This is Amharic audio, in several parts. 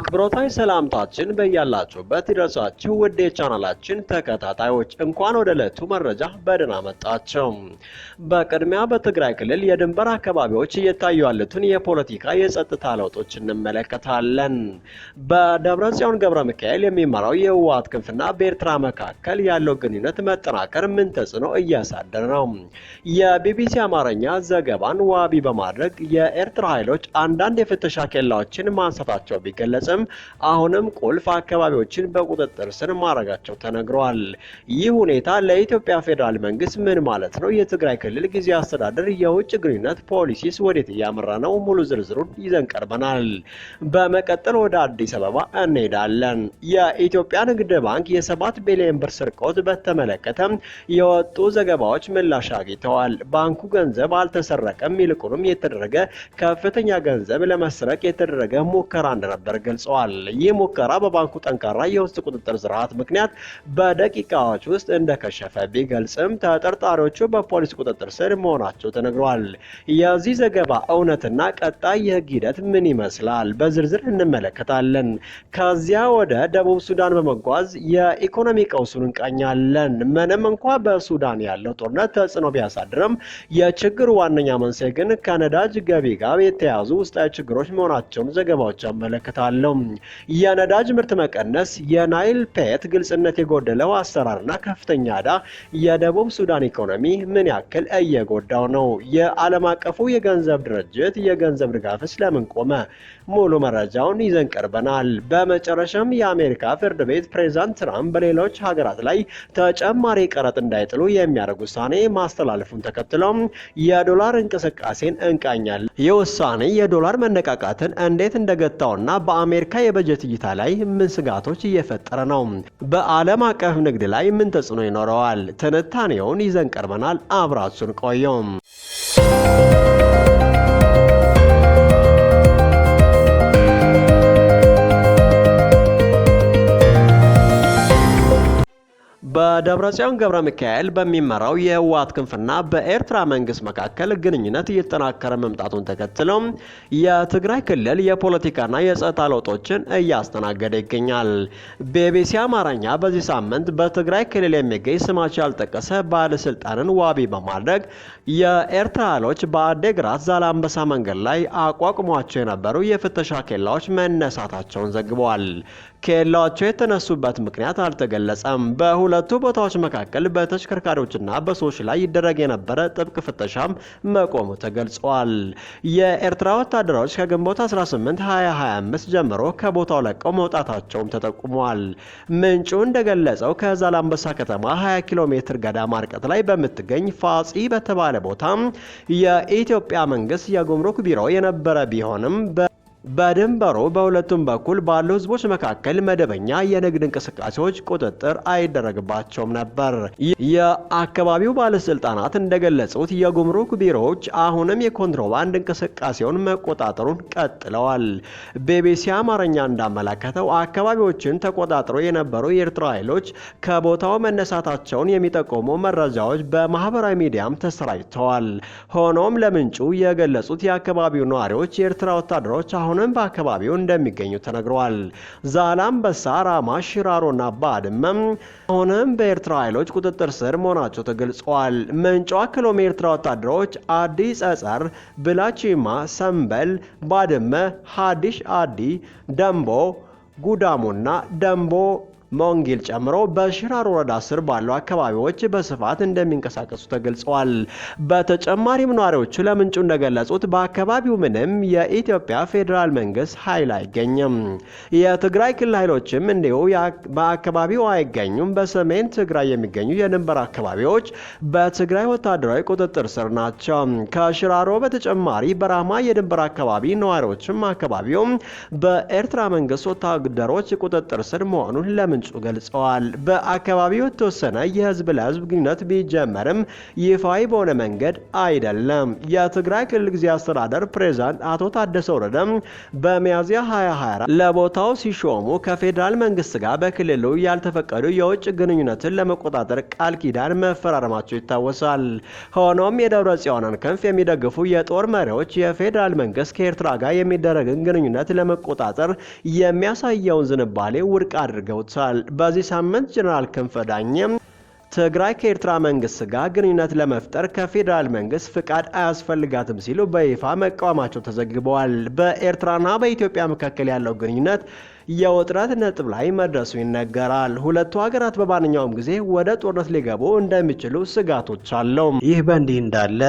አክብሮታዊ ሰላምታችን በያላችሁበት ይድረሳችሁ ውድ የቻናላችን ተከታታዮች እንኳን ወደ ዕለቱ መረጃ በደህና መጣችሁ። በቅድሚያ በትግራይ ክልል የድንበር አካባቢዎች እየታዩ ያሉትን የፖለቲካ የጸጥታ ለውጦች እንመለከታለን። በደብረጽዮን ገብረ ሚካኤል የሚመራው የህወሓት ክንፍና በኤርትራ መካከል ያለው ግንኙነት መጠናከር ምን ተጽዕኖ እያሳደረ ነው? የቢቢሲ አማርኛ ዘገባን ዋቢ በማድረግ የኤርትራ ኃይሎች አንዳንድ የፍተሻ ኬላዎችን ማንሳታቸው ቢገለጽም አሁንም ቁልፍ አካባቢዎችን በቁጥጥር ስር ማድረጋቸው ተነግሯል። ይህ ሁኔታ ለኢትዮጵያ ፌዴራል መንግስት ምን ማለት ነው? የትግራይ ክልል ጊዜያዊ አስተዳደር የውጭ ግንኙነት ፖሊሲስ ወዴት እያመራ ነው? ሙሉ ዝርዝሩን ይዘን ቀርበናል። በመቀጠል ወደ አዲስ አበባ እንሄዳለን። የኢትዮጵያ ንግድ ባንክ የ7 ቢሊዮን ብር ስርቆት በተመለከተ የወጡ ዘገባዎች ምላሽ አግኝተዋል። ባንኩ ገንዘብ አልተሰረቀም፣ ይልቁንም የተደረገ ከፍተኛ ገንዘብ ለመስረቅ የተደረገ ሙከራ እንደነበር ገልጸዋል። ይህ ሙከራ በባንኩ ጠንካራ የውስጥ ቁጥጥር ስርዓት ምክንያት በደቂቃዎች ውስጥ እንደከሸፈ ቢገልጽም ተጠርጣሪዎቹ በፖሊስ ቁጥጥር ስር መሆናቸው ተነግሯል። የዚህ ዘገባ እውነትና ቀጣይ የህግ ሂደት ምን ይመስላል? በዝርዝር እንመለከታለን። ከዚያ ወደ ደቡብ ሱዳን በመጓዝ የኢኮኖሚ ቀውሱን እንቃኛለን። ምንም እንኳ በሱዳን ያለው ጦርነት ተጽዕኖ ቢያሳድርም የችግሩ ዋነኛ መንስኤ ግን ከነዳጅ ገቢ ጋር የተያዙ ውስጣዊ ችግሮች መሆናቸውን ዘገባዎች ያመለክታሉ። የነዳጅ ምርት መቀነስ፣ የናይል ፔት ግልጽነት የጎደለው አሰራርና ከፍተኛ ዕዳ የደቡብ ሱዳን ኢኮኖሚ ምን ያክል እየጎዳው ነው? የዓለም አቀፉ የገንዘብ ድርጅት የገንዘብ ድጋፍስ ለምን ቆመ? ሙሉ መረጃውን ይዘን ቀርበናል። በመጨረሻም የአሜሪካ ፍርድ ቤት ፕሬዝዳንት ትራምፕ በሌሎች ሀገራት ላይ ተጨማሪ ቀረጥ እንዳይጥሉ የሚያደርግ ውሳኔ ማስተላለፉን ተከትሎ የዶላር እንቅስቃሴን እንቃኛለን። ይህ ውሳኔ የዶላር መነቃቃትን እንዴት እንደገታውና በአሜሪካ የበጀት እይታ ላይ ምን ስጋቶች እየፈጠረ ነው? በዓለም አቀፍ ንግድ ላይ ምን ተጽዕኖ ይኖረዋል? ትንታኔውን ይዘን ቀርበናል። አብራችሁን ቆዩም። በደብረጽዮን ገብረ ሚካኤል በሚመራው የህወሓት ክንፍና በኤርትራ መንግስት መካከል ግንኙነት እየተጠናከረ መምጣቱን ተከትሎ የትግራይ ክልል የፖለቲካና የጸጥታ ለውጦችን እያስተናገደ ይገኛል። ቢቢሲ አማርኛ በዚህ ሳምንት በትግራይ ክልል የሚገኝ ስማቸው ያልጠቀሰ ባለስልጣንን ዋቢ በማድረግ የኤርትራ ኃይሎች በአዴግራት ዛላምበሳ መንገድ ላይ አቋቁሟቸው የነበሩ የፍተሻ ኬላዎች መነሳታቸውን ዘግበዋል። ኬላዎቹ የተነሱበት ምክንያት አልተገለጸም። በሁለቱ ቦታዎች መካከል በተሽከርካሪዎችና በሰዎች ላይ ይደረግ የነበረ ጥብቅ ፍተሻም መቆሙ ተገልጿል። የኤርትራ ወታደሮች ከግንቦት 18 2025 ጀምሮ ከቦታው ለቀው መውጣታቸውም ተጠቁሟል። ምንጩ እንደገለጸው ከዛላምበሳ ከተማ 20 ኪሎ ሜትር ገዳማ ርቀት ላይ በምትገኝ ፋጺ በተባለ ቦታ የኢትዮጵያ መንግስት የጉምሩክ ቢሮ የነበረ ቢሆንም በድንበሩ በሁለቱም በኩል ባሉ ህዝቦች መካከል መደበኛ የንግድ እንቅስቃሴዎች ቁጥጥር አይደረግባቸውም ነበር። የአካባቢው ባለስልጣናት እንደገለጹት የጉምሩክ ቢሮዎች አሁንም የኮንትሮባንድ እንቅስቃሴውን መቆጣጠሩን ቀጥለዋል። ቢቢሲ አማርኛ እንዳመለከተው አካባቢዎችን ተቆጣጥሮ የነበሩ የኤርትራ ኃይሎች ከቦታው መነሳታቸውን የሚጠቁሙ መረጃዎች በማህበራዊ ሚዲያም ተሰራጭተዋል። ሆኖም ለምንጩ የገለጹት የአካባቢው ነዋሪዎች የኤርትራ ወታደሮች አሁንም በአካባቢው እንደሚገኙ ተነግሯል። ዛላምበሳ፣ ራማ፣ ሽራሮና ባድመም አሁንም በኤርትራ ኃይሎች ቁጥጥር ስር መሆናቸው ተገልጿል። ምንጩ አክሎም የኤርትራ ወታደሮች አዲ ጸጸር፣ ብላቺማ፣ ሰንበል፣ ባድመ፣ ሀዲሽ አዲ፣ ደንቦ፣ ጉዳሙና ደንቦ ሞንጊል ጨምሮ በሽራሮ ወረዳ ስር ባሉ አካባቢዎች በስፋት እንደሚንቀሳቀሱ ተገልጸዋል። በተጨማሪም ነዋሪዎቹ ለምንጩ እንደገለጹት በአካባቢው ምንም የኢትዮጵያ ፌዴራል መንግስት ኃይል አይገኝም። የትግራይ ክልል ኃይሎችም እንዲሁ በአካባቢው አይገኙም። በሰሜን ትግራይ የሚገኙ የድንበር አካባቢዎች በትግራይ ወታደራዊ ቁጥጥር ስር ናቸው። ከሽራሮ በተጨማሪ በራማ የድንበር አካባቢ ነዋሪዎችም አካባቢው በኤርትራ መንግስት ወታደሮች ቁጥጥር ስር መሆኑን ለምን ምንጩ ገልጸዋል። በአካባቢው የተወሰነ የህዝብ ለህዝብ ግንኙነት ቢጀመርም ይፋዊ በሆነ መንገድ አይደለም። የትግራይ ክልል ጊዜያዊ አስተዳደር ፕሬዝዳንት አቶ ታደሰ ወረደ በሚያዝያ 2024 ለቦታው ሲሾሙ ከፌዴራል መንግስት ጋር በክልሉ ያልተፈቀዱ የውጭ ግንኙነትን ለመቆጣጠር ቃል ኪዳን መፈራረማቸው ይታወሳል። ሆኖም የደብረ ጽዮንን ክንፍ የሚደግፉ የጦር መሪዎች የፌዴራል መንግስት ከኤርትራ ጋር የሚደረግን ግንኙነት ለመቆጣጠር የሚያሳየውን ዝንባሌ ውድቅ አድርገውታል። በዚህ ሳምንት ጀነራል ክንፈ ዳኘም ትግራይ ከኤርትራ መንግስት ጋር ግንኙነት ለመፍጠር ከፌዴራል መንግስት ፍቃድ አያስፈልጋትም ሲሉ በይፋ መቃወማቸው ተዘግበዋል። በኤርትራና በኢትዮጵያ መካከል ያለው ግንኙነት የውጥረት ነጥብ ላይ መድረሱ ይነገራል። ሁለቱ ሀገራት በማንኛውም ጊዜ ወደ ጦርነት ሊገቡ እንደሚችሉ ስጋቶች አለው። ይህ በእንዲህ እንዳለ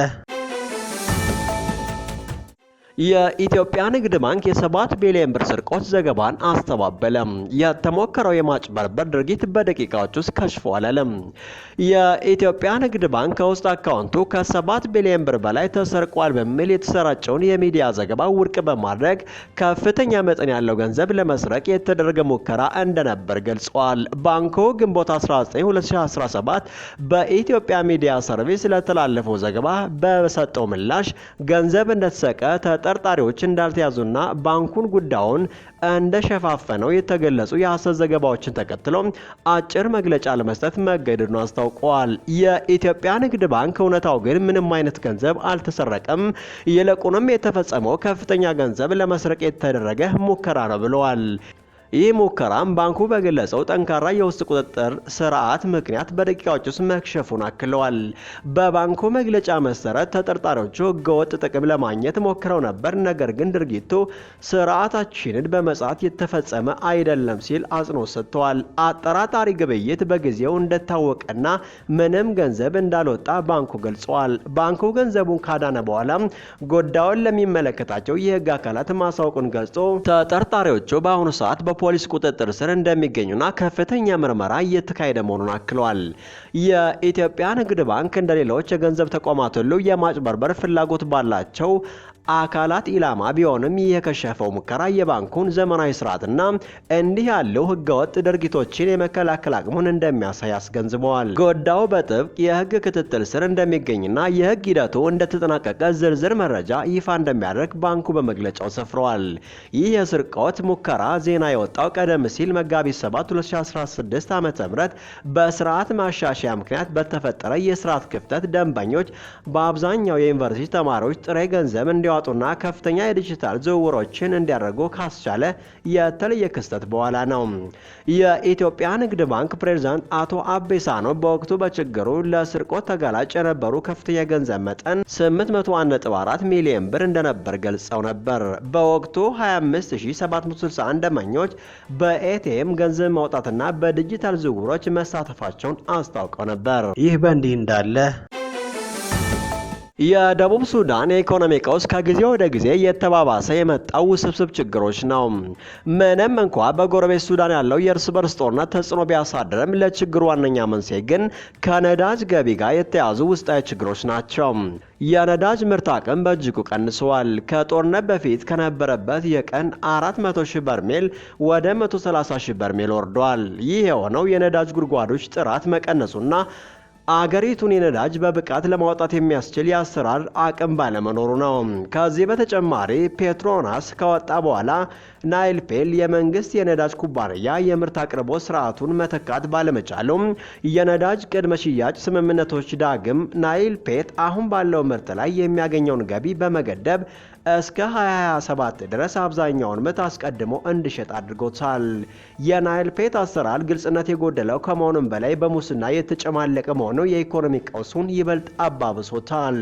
የኢትዮጵያ ንግድ ባንክ የ7 ቢሊዮን ብር ስርቆት ዘገባን አስተባበለም። የተሞከረው የማጭበርበር ድርጊት በደቂቃዎች ውስጥ ከሽፏል አለም። የኢትዮጵያ ንግድ ባንክ ከውስጥ አካውንቱ ከ7 ቢሊዮን ብር በላይ ተሰርቋል በሚል የተሰራጨውን የሚዲያ ዘገባ ውድቅ በማድረግ ከፍተኛ መጠን ያለው ገንዘብ ለመስረቅ የተደረገ ሙከራ እንደነበር ገልጿል። ባንኩ ግንቦት 19 2017 በኢትዮጵያ ሚዲያ ሰርቪስ ለተላለፈው ዘገባ በሰጠው ምላሽ ገንዘብ እንደተሰቀ ተጠርጣሪዎች እንዳልተያዙና ባንኩን ጉዳዩን እንደሸፋፈነው የተገለጹ የሐሰት ዘገባዎችን ተከትሎ አጭር መግለጫ ለመስጠት መገደዱን አስታውቀዋል። የኢትዮጵያ ንግድ ባንክ እውነታው ግን ምንም አይነት ገንዘብ አልተሰረቀም፣ ይልቁንም የተፈጸመው ከፍተኛ ገንዘብ ለመስረቅ የተደረገ ሙከራ ነው ብለዋል። ይህ ሙከራም ባንኩ በገለጸው ጠንካራ የውስጥ ቁጥጥር ስርዓት ምክንያት በደቂቃዎች ውስጥ መክሸፉን አክለዋል። በባንኩ መግለጫ መሰረት ተጠርጣሪዎቹ ህገወጥ ጥቅም ለማግኘት ሞክረው ነበር፣ ነገር ግን ድርጊቱ ስርዓታችንን በመጻት የተፈጸመ አይደለም ሲል አጽንኦት ሰጥተዋል። አጠራጣሪ ግብይት በጊዜው እንደታወቀና ምንም ገንዘብ እንዳልወጣ ባንኩ ገልጿል። ባንኩ ገንዘቡን ካዳነ በኋላ ጉዳዩን ለሚመለከታቸው የህግ አካላት ማሳወቁን ገልጾ ተጠርጣሪዎቹ በአሁኑ ሰዓት ፖሊስ ቁጥጥር ስር እንደሚገኙና ከፍተኛ ምርመራ እየተካሄደ መሆኑን አክለዋል። የኢትዮጵያ ንግድ ባንክ እንደሌሎች የገንዘብ ተቋማት ሁሉ የማጭበርበር ፍላጎት ባላቸው አካላት ኢላማ ቢሆንም የከሸፈው ሙከራ የባንኩን ዘመናዊ ስርዓትና እንዲህ ያለው ህገወጥ ድርጊቶችን የመከላከል አቅሙን እንደሚያሳይ አስገንዝበዋል። ጉዳዩ በጥብቅ የህግ ክትትል ስር እንደሚገኝና የህግ ሂደቱ እንደተጠናቀቀ ዝርዝር መረጃ ይፋ እንደሚያደርግ ባንኩ በመግለጫው ሰፍረዋል። ይህ የስርቆት ሙከራ ዜና የወጣው ቀደም ሲል መጋቢት 7 2016 ዓ.ም በስርዓት ማሻሻያ ምክንያት በተፈጠረ የስርዓት ክፍተት ደንበኞች በአብዛኛው የዩኒቨርሲቲ ተማሪዎች ጥሬ ገንዘብ እንዲያወጡና ከፍተኛ የዲጂታል ዝውውሮችን እንዲያደርጉ ካስቻለ የተለየ ክስተት በኋላ ነው። የኢትዮጵያ ንግድ ባንክ ፕሬዝዳንት አቶ አቤ ሳኖ በወቅቱ በችግሩ ለስርቆት ተጋላጭ የነበሩ ከፍተኛ ገንዘብ መጠን 801.4 ሚሊዮን ብር እንደነበር ገልጸው ነበር። በወቅቱ 25761 ደንበኞች በኤቲኤም ገንዘብ ማውጣትና በዲጂታል ዝውውሮች መሳተፋቸውን አስታውቀው ነበር። ይህ በእንዲህ እንዳለ የደቡብ ሱዳን የኢኮኖሚ ቀውስ ከጊዜ ወደ ጊዜ የተባባሰ የመጣው ውስብስብ ችግሮች ነው። ምንም እንኳ በጎረቤት ሱዳን ያለው የእርስ በርስ ጦርነት ተጽዕኖ ቢያሳድርም ለችግሩ ዋነኛ መንስኤ ግን ከነዳጅ ገቢ ጋር የተያዙ ውስጣዊ ችግሮች ናቸው። የነዳጅ ምርት አቅም በእጅጉ ቀንሷል። ከጦርነት በፊት ከነበረበት የቀን 400,000 በርሜል ወደ 130,000 በርሜል ወርዷል። ይህ የሆነው የነዳጅ ጉድጓዶች ጥራት መቀነሱና አገሪቱን የነዳጅ በብቃት ለማውጣት የሚያስችል የአሰራር አቅም ባለመኖሩ ነው። ከዚህ በተጨማሪ ፔትሮናስ ከወጣ በኋላ ናይልፔል የመንግስት የነዳጅ ኩባንያ የምርት አቅርቦት ስርዓቱን መተካት ባለመቻሉም የነዳጅ ቅድመ ሽያጭ ስምምነቶች ዳግም ናይልፔት አሁን ባለው ምርት ላይ የሚያገኘውን ገቢ በመገደብ እስከ 2027 ድረስ አብዛኛውን ምርት አስቀድሞ እንዲሸጥ አድርጎታል። የናይልፔት አሰራር ግልጽነት የጎደለው ከመሆኑም በላይ በሙስና የተጨማለቀ መሆኑ የኢኮኖሚ ቀውሱን ይበልጥ አባብሶታል።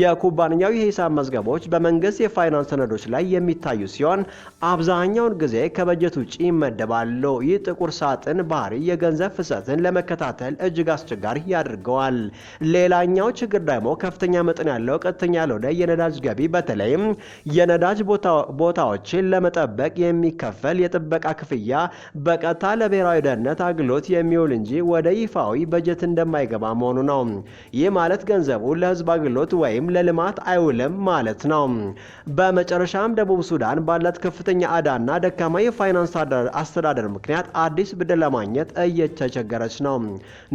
የኩባንያው የሂሳብ መዝገቦች በመንግስት የፋይናንስ ሰነዶች ላይ የሚታዩ ሲሆን አብዛኛውን ጊዜ ከበጀት ውጪ ይመደባሉ። ይህ ጥቁር ሳጥን ባህሪ የገንዘብ ፍሰትን ለመከታተል እጅግ አስቸጋሪ ያደርገዋል። ሌላኛው ችግር ደግሞ ከፍተኛ መጠን ያለው ቀጥተኛ ያልሆነ የነዳጅ ገቢ በተለይም የነዳጅ ቦታዎችን ለመጠበቅ የሚከፈል የጥበቃ ክፍያ በቀጥታ ለብሔራዊ ደህንነት አገልግሎት የሚውል እንጂ ወደ ይፋዊ በጀት እንደማይገባ መሆኑ ነው። ይህ ማለት ገንዘቡ ለህዝብ አገልግሎት ወይም ለልማት አይውልም ማለት ነው። በመጨረሻም ደቡብ ሱዳን ባላት ከፍተኛ ዕዳና ደካማ የፋይናንስ አስተዳደር ምክንያት አዲስ ብድር ለማግኘት እየተቸገረች ነው።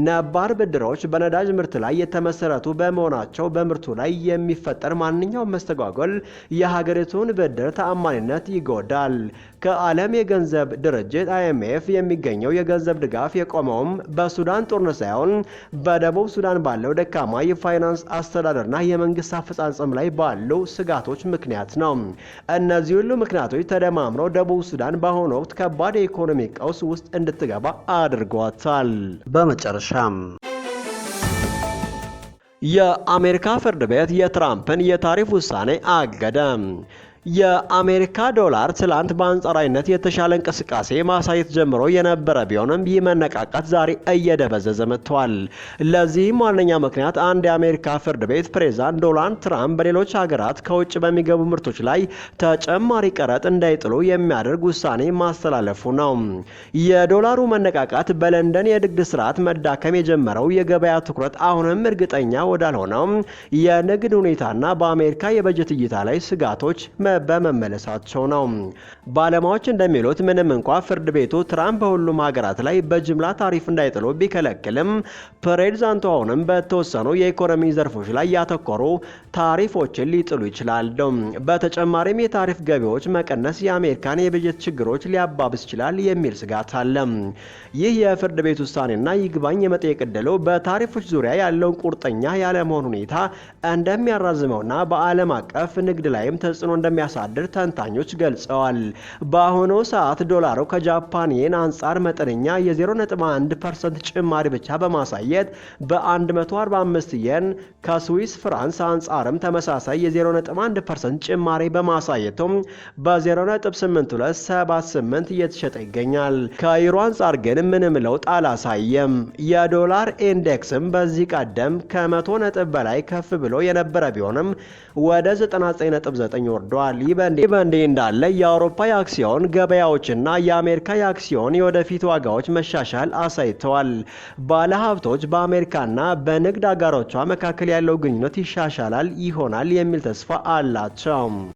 ነባር ብድሮች በነዳጅ ምርት ላይ የተመሰረቱ በመሆናቸው በምርቱ ላይ የሚፈጠር ማንኛውም መስተጓጎል የሀገሪቱን ብድር ተአማኒነት ይጎዳል። ከዓለም የገንዘብ ድርጅት IMF የሚገኘው የገንዘብ ድጋፍ የቆመውም በሱዳን ጦርነት ሳይሆን በደቡብ ሱዳን ባለው ደካማ የፋይናንስ አስተዳደርና የመንግስት አፈጻጸም ላይ ባሉ ስጋቶች ምክንያት ነው። እነዚህ ሁሉ ምክንያቶች ተደማምረው ደቡብ ሱዳን በአሁኑ ወቅት ከባድ የኢኮኖሚ ቀውስ ውስጥ እንድትገባ አድርጓታል። በመጨረሻም የአሜሪካ ፍርድ ቤት የትራምፕን የታሪፍ ውሳኔ አገደ። የአሜሪካ ዶላር ትላንት በአንጻራዊነት የተሻለ እንቅስቃሴ ማሳየት ጀምሮ የነበረ ቢሆንም ይህ መነቃቃት ዛሬ እየደበዘዘ መጥቷል። ለዚህም ዋነኛ ምክንያት አንድ የአሜሪካ ፍርድ ቤት ፕሬዝዳንት ዶናልድ ትራምፕ በሌሎች ሀገራት ከውጭ በሚገቡ ምርቶች ላይ ተጨማሪ ቀረጥ እንዳይጥሉ የሚያደርግ ውሳኔ ማስተላለፉ ነው። የዶላሩ መነቃቃት በለንደን የንግድ ስርዓት መዳከም የጀመረው የገበያ ትኩረት አሁንም እርግጠኛ ወዳልሆነው የንግድ ሁኔታና በአሜሪካ የበጀት እይታ ላይ ስጋቶች በመመለሳቸው ነው። ባለሙያዎች እንደሚሉት ምንም እንኳ ፍርድ ቤቱ ትራምፕ በሁሉም ሀገራት ላይ በጅምላ ታሪፍ እንዳይጥሉ ቢከለክልም ፕሬዝዳንቱ አሁንም በተወሰኑ የኢኮኖሚ ዘርፎች ላይ ያተኮሩ ታሪፎችን ሊጥሉ ይችላሉ። በተጨማሪም የታሪፍ ገቢዎች መቀነስ የአሜሪካን የበጀት ችግሮች ሊያባብስ ይችላል የሚል ስጋት አለ። ይህ የፍርድ ቤት ውሳኔና ይግባኝ የመጠየቅ ዕድሉ በታሪፎች ዙሪያ ያለውን ቁርጠኛ ያለመሆን ሁኔታ እንደሚያራዝመውና በዓለም አቀፍ ንግድ ላይም ተጽዕኖ እንደሚያሳድር ተንታኞች ገልጸዋል። በአሁኑ ሰዓት ዶላሩ ከጃፓን የን አንጻር መጠነኛ የ0.1% ጭማሪ ብቻ በማሳየት በ145 የን፣ ከስዊስ ፍራንስ አንጻርም ተመሳሳይ የ0.1% ጭማሪ በማሳየቱም በ0.8278 እየተሸጠ ይገኛል። ከዩሮ አንጻር ግን ምንም ለውጥ አላሳየም። የዶላር ኢንዴክስም በዚህ ቀደም ከ100 ነጥብ በላይ ከፍ ብሎ የነበረ ቢሆንም ወደ 99.9 ወርዷል። ይህ በእንዲህ እንዳለ የአውሮፓ የአክሲዮን ገበያዎችና የአሜሪካ የአክሲዮን የወደፊት ዋጋዎች መሻሻል አሳይተዋል። ባለሀብቶች በአሜሪካና በንግድ አጋሮቿ መካከል ያለው ግንኙነት ይሻሻላል ይሆናል የሚል ተስፋ አላቸው።